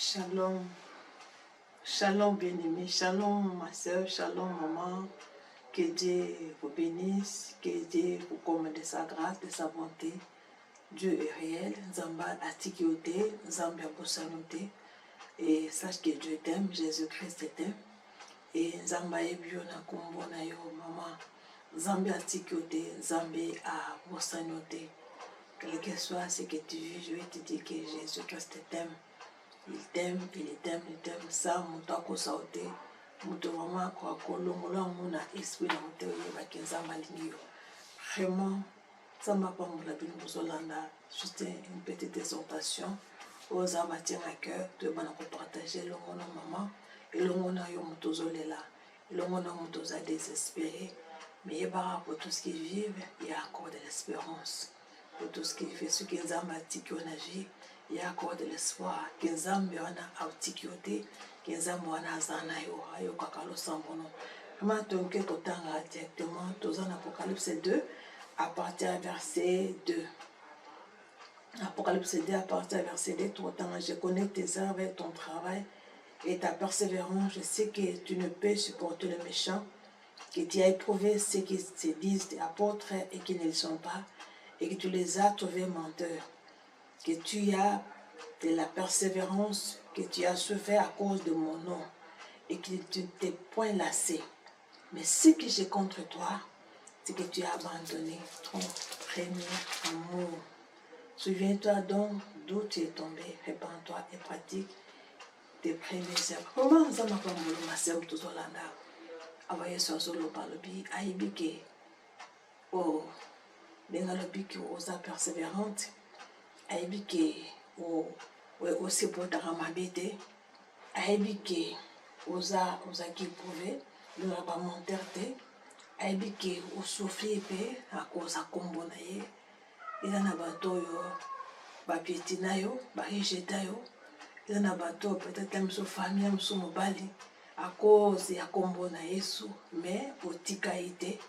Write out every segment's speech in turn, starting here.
Shalom, shalom bien-aimé, shalom ma soeur, shalom maman, que Dieu vous bénisse, que Dieu vous comble de sa grâce, de sa bonté. Dieu est réel, Zamba Atikiote, Zambia Bosanote, et sache que Dieu t'aime, Jésus-Christ t'aime, et Zamba Ebiona Kumbona yo maman, Zambia Atikiote, Zambia à Bosanote. Quel que soit ce que tu vis, je vais te dire que Jésus-Christ t'aime. Il t'aime, il t'aime, il t'aime. Ça, mon tako saote, mon vraiment quoi, kolongola mon esprit dans mon théorie, bakenza malinio. Vraiment, ça m'a pas moulé bien bozolanda. Juste une petite exhortation aux âmes à tenir à cœur de partager le monde maman et le monde yo mutozole là, le monde mutoza désespéré. Mais pour tout ce qu'ils vivent, il y a encore de l'espérance. Pour tout ce qu'ils vivent, ceux qui ont vie, il y a encore de l'espoir. Kenzambe wana autikiote, kenzambe wana azana yo, ayo kakalo sambono. Comment tonke kotanga directement, tozan Apocalypse 2, à partir du verset 2. Apocalypse 2, à partir du verset 2, je connais tes œuvres et ton travail et ta persévérance. Je sais que tu ne peux supporter le méchant, que tu as éprouvé ceux qui se disent des apôtres et qui ne le sont pas, et que tu les as trouvés menteurs, que tu as de la persévérance, que tu as souffert à cause de mon nom, et que tu ne t'es point lassé. Mais ce que j'ai contre toi, c'est que tu as abandonné ton premier amour. Souviens-toi donc d'où tu es tombé, répands-toi et pratique tes premiers œuvres. Comment ça m'a pas moulu ma sœur Tuzolanda? Avoye solo balobi, aibike, oh, bengalobi osa persévérante, aibike, oh, aussi pour ta ramabete, aibike, osa qui pouvait, le rabat monterte, aibike, au souffler pe, à cause à combonaye, il en a bateau yo, bapietina yo, barigeta yo, il en a bateau peut-être même sous famille, même sous mobali, à cause ya kombona Yesu, mais pour tikaïté.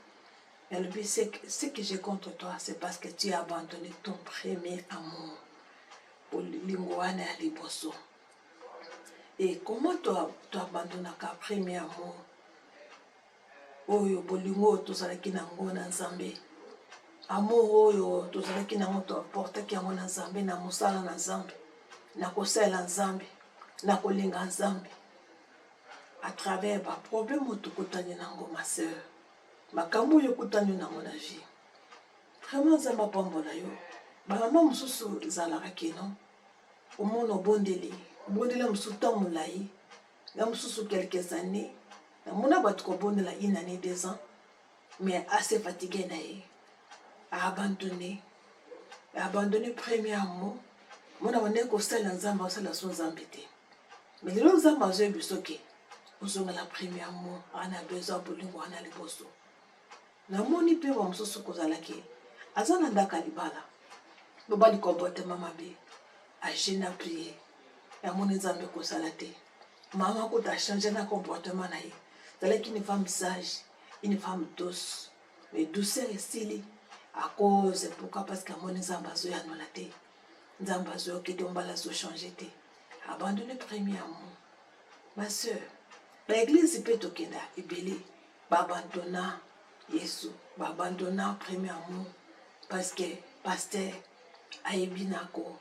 Mais le but, c'est que ce que j'ai contre toi, c'est parce que tu as abandonné ton premier amour pour l'ingouane à liboso. Et comment tu abandonnes ton premier amour? Oyo bolingo tozalaki nango na Nzambe. Amour oyo tozalaki nango to portaki yango na Nzambe, na mosala na Nzambe, na kosala Nzambe, na kolinga Nzambe. À travers les problèmes que tu as, ma soeur, makambo yo kutani nango na vie. Vraiment ça m'a pambola yo. Ba maman mususu zalaka keno. Au monde bondeli mususu tamulai. Na mususu quelques années. Na mona batko bondela une année 2 ans. Mais assez fatigué na ye. A abandonné premier amour. Mona wane ko sala nzamba sala so nzambete. Mais le nzamba zo bisoke. Ozonga la première amour, ana besoin bolingo ana liboso. Na moni pe wa mususu kozalaki azana ndaka libala bobali comportement mabe agena prier ya moni Nzambe kosala te mama ko ta changer na comportement na ye zalaki une femme sage, une femme douce, mais douceur et style à cause pourquoi parce que moni Nzambe azo ya nola te Nzambe azo ke tombala zo changer te abandonner premier amour. Ma soeur, l'église peut tokenda ebele babandona Yesu, babandona premier amour parce que pasteur ayebi nako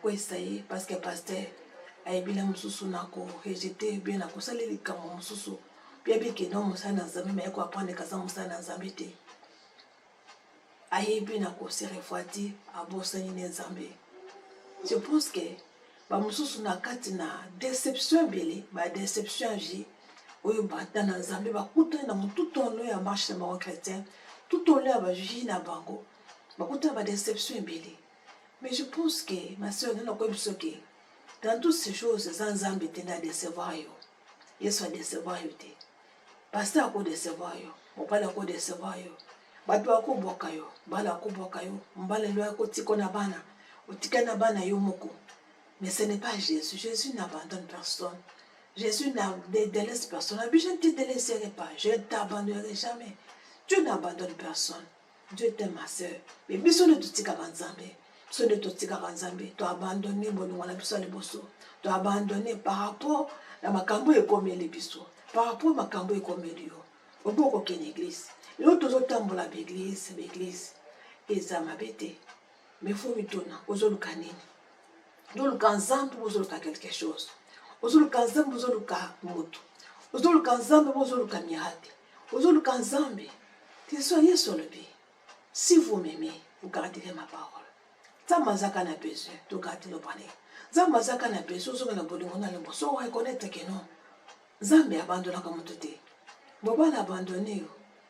essayer parce que pasteur ayebi na mususu nako rejeter bien nako saleli kamo mususu bien que non musana na Nzambe mais ko apprendre kaza musana na Nzambe te ayebi nako se refroidi abosani na Nzambe. Je pense que ba mususu na kati na déception belé ba déception vie oyo bata na Nzambe bakuta na tout en lo ya marche na ba chrétien tout en lo ya ba vie na bango bakuta ba déception belé. Mais je pense que ma soeur n'a pas que dans toutes ces choses Nzambe te na décevoir yo yeso décevoir yo te pasteur ko décevoir yo mobala ko décevoir yo bato ko boka yo bala ko boka yo mbala lo ko tiko na bana otika na bana yo moko. Mais ce n'est pas Jésus. Jésus n'abandonne personne. Jésus ne délaisse personne. Je ne te délaisserai pas. Je ne t'abandonnerai jamais. Dieu n'abandonne personne. Dieu t'aime, ma soeur. Mais bisous ne tutika Nzambe. Ce n'est pas Nzambe. Tu as abandonné tu as abandonné par rapport à ma cambo et comme les bisous. Par rapport à ma cambo et comme les au beau qu'une église. L'autre autant la l'église, l'église. Et ça m'a bêté. Mais il faut me tourner aux autres canines. Nous le Nzambe, vous avez quelque chose. Vous avez Nzambe, vous avez moto. Vous avez Nzambe, vous avez miracle. Vous avez Nzambe. Soyez sur le pied. Si vous m'aimez, vous garderez ma parole. Zamazaka n'a besoin de garder le panier. Zamazaka n'a besoin de la bonne on so reconnaître que non. Zambe abandonne comme tout est. Boba l'a abandonné.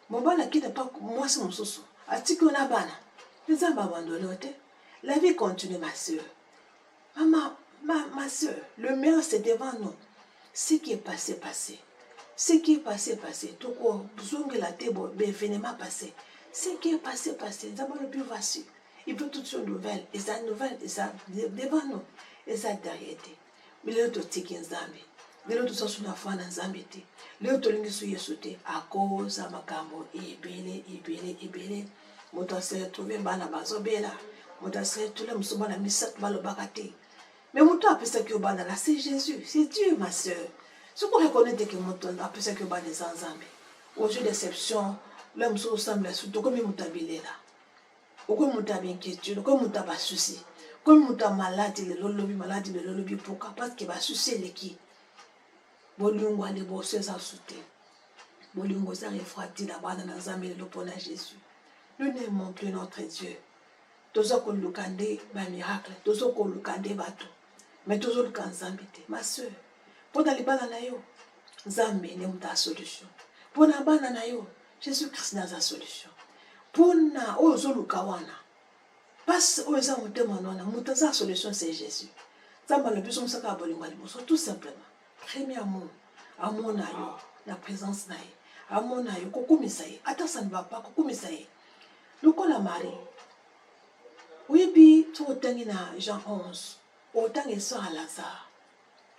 Boba l'a quitté pas moi c'est mon soso. Atiko na bana. Les Zambe abandonné. La vie continue ma soeur. Maman, ma soeur, le meilleur c'est devant nous. Ce qui est passé, passé. Ce qui est passé, passé. Tout quoi, besoin de la table, bénéfiquement passé. Ce qui est passé, passé. D'abord le plus facile. Il peut toutes choses nouvelles. Et ça nouvelle, et ça devant nous. Et ça derrière. Mais l'autre tiki Nzambe. L'autre sont sur la foi Nzambe. L'autre ligne sur Yesoute. À cause de ma cambo. Ibele. Mon doigt s'est retrouvé dans la base. Mon doigt s'est retrouvé dans la mise dans le bakate. Mais mon doigt a pensé que c'est Jésus. C'est Dieu, ma soeur. Ce qu'on reconnaît que mon doigt a pensé que c'est Nzambe. Aux yeux d'exception, l'homme se ressemble surtout comme il m'a là. Comme il m'a inquiétude, comme il m'a souci. Comme il m'a malade, il est malade, pourquoi? Parce qu'il va soucier les qui. Bolungo a des bosseurs à sauter. Bolungo s'est refroidi là-bas dans Nzambe et le Jésus. Nous n'aimons plus notre Dieu. Tous qu'on le candé, un miracle. Tous qu'on le candé, bateau. Mais tous le Nzambe. Ma soeur, pour aller bas dans yo, Nzambe n'est pas ta solution. Pour aller bas dans yo, Jésus-Christ n'a pas solution. Pour na ozolu kawana. Parce que oza mutema nona, mutaza solution c'est Jésus. Nzambe le besoin ça ka bolingo liboso tout simplement. Premier amour, amour na yo, la présence na ye. Amour na yo, kokumisa ye. Ata ça ne va pas, kokumisa ye. Lokola Marie. Oui, bi, tu otangi na Jean 11. Otangi so à Lazare.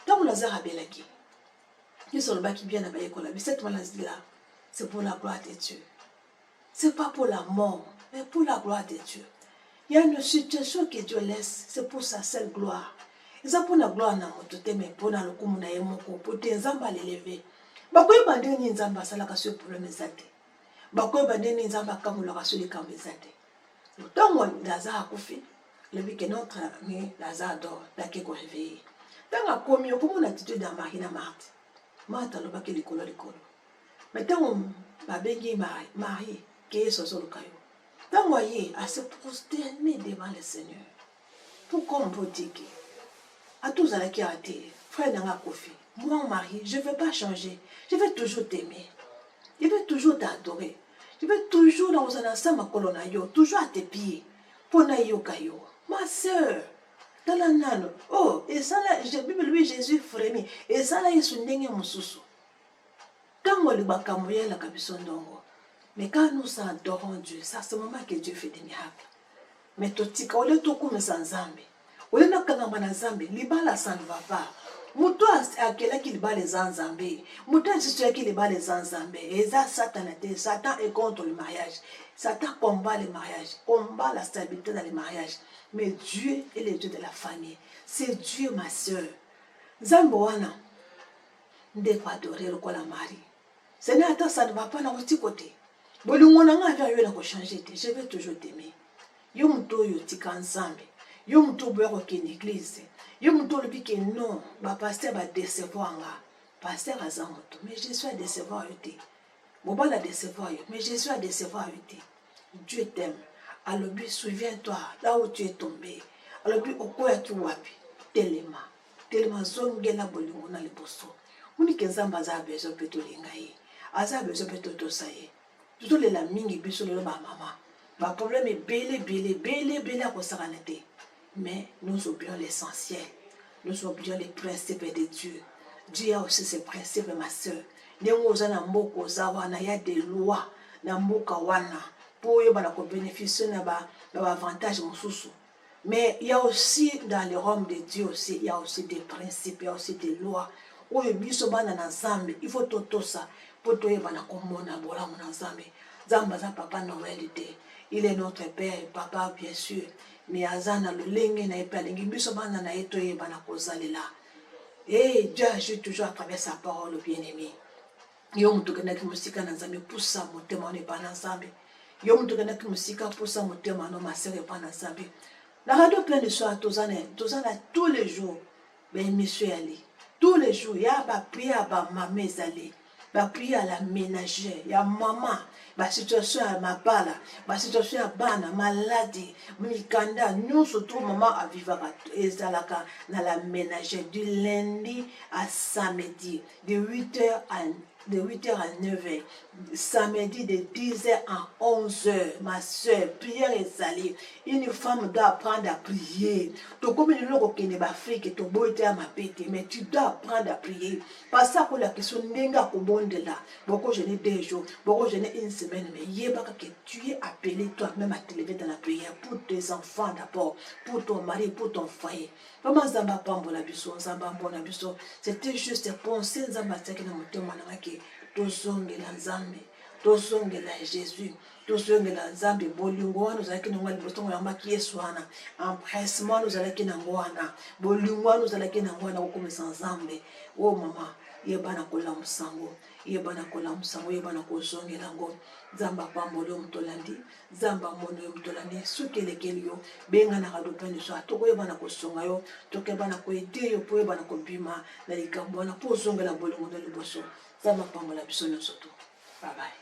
Tant Lazare a belaki. Ils sont là qui bien à Bayekola. Mais cette maladie-là, c'est pour la gloire de Dieu. C'est pas pour la mort, mais pour la gloire de Dieu. Il y a une situation que Dieu laisse, c'est pour sa seule gloire. Et ça pour la gloire, mais pour la kumuna et mon pour tes zamba l'élever. Bakoy bandeni nzamba salaka sur pour le mesate. Bakoy bandeni nzamba kamula sur les kamezate. Tant moi Lazare a koufi, le but que notre ami Lazare dort, d'aké qu'on réveille. Tant a commis comme on attitude dans Marina Marthe. Marthe a le baké les couleurs. Mais tant on va béguer Marie, qui est sur le caillou. Tant voyez à se prosterner devant le Seigneur. Pourquoi on peut dire que à tous à la qui a été, frère n'a Kofi, moi Marie, je ne vais pas changer. Je vais toujours t'aimer. Je vais toujours t'adorer. Je vais toujours dans un ensemble colonayo, toujours à tes pieds. Pour naïo caillou. Ma soeur, dans la nano. Oh, et ça là, j'ai vu lui Jésus frémi. Et ça là, il se n'est pas mon sous. Quand on le bakamoye la kabisondongo. Mais quand nous adorons Dieu, ça c'est le moment que Dieu fait des miracles. Mais totika, on est tout comme sans Zambé. On est dans le Zambé, l'ibala ça ne va pas. Mouto a quelqu'un qui bat les Zambé. Mouto a juste qui bat les Zambé. Et ça, Satan est contre le mariage. Satan combat le mariage, combat la stabilité dans le mariage. Mais Dieu est le Dieu de la famille. C'est Dieu, ma soeur. Zamboana, ne pas adorer le la Marie. Seigneur, ça ne va pas dans l'autre côté. Je vais toujours t'aimer. Je vais toujours ensemble. Je vais toujours une église. Je vais toujours dire non, le pasteur va décevoir. Pasteur a zamoto, mais je suis à décevoir. Je ne vais pas décevoir, mais je suis à décevoir. Dieu t'aime. Alors, souviens-toi, là où tu es tombé. Alors, au quoi tu wapi? Tellement zongela bolingo na liboso. Munike nzamba za bezo peto lingai. Aza bezo peto tosaye. Tout les la mingi biso le ba maman. Ba problème est belé à kosaranete. Mais nous oublions l'essentiel. Nous oublions les principes de Dieu. Dieu a aussi ses principes, ma soeur. Nengoza na mboko zawana ya des lois na mboka wana pour yo bana ko bénéficier na ba avantage mususu. Mais il y a aussi dans le royaume de Dieu aussi, il y a aussi des principes, il y a aussi des lois. Où il faut tout ça pour toi Zamba za papa Noël. Il est notre père, papa bien sûr. mais azana lolenge na epalingi biso bana na eto ye bana kozalela. Et Dieu agit toujours à travers sa parole, bien-aimé. Yo mutugana ki musika na nzambe pusa motema ne bana nzambe. Yo mutugana ki musika pusa motema no masere bana nzambe. La radio plein de soir tozana tous les jours. Ben monsieur Ali, tous les jours ya ba prier ba maman ezali. Ba prier à la ménagère, ya maman, ba situation à ma bala, ba situation à bana maladie, mikanda nous surtout maman à vivre ezalaka na la ménagère du lundi à samedi de 8h à 9h, samedi de 10h à 11h, ma soeur, prière est salée. Une femme doit apprendre à prier. Mais tu dois apprendre à prier. Pas ça pour la question n'enga de là. Beaucoup je n'ai 2 jours, beaucoup je n'ai 1 semaine, mais que tu es appelé toi-même à te lever dans la prière pour tes enfants d'abord, pour ton mari, pour ton foyer. Comment Zamba Pambola Bisso, Zamba Bona Bisso, c'était juste des pensées Zamba Tsaki na motema na ki tozongela Nzambe, tozongela Jésus, tozongela Nzambe bolingo wana ozalaki na ngwa liboso ya maki Yesu wana, empressement ozalaki na ngwana, bolingo wana ozalaki na ngwana kokomisa Nzambe. Oh mama, yebana kola musango, yebana kola musango, yebana kozongela ngo. Zamba Pambolo mtolandi, Zamba mono mtolandi, sukelekeli yo, benga na kadopende so atoko yebana kosonga yo, toke bana ko ede yo po yebana ko bima na likambo na po zongela bolingo na liboso. Zamba Pambola biso nyoso to. Bye bye.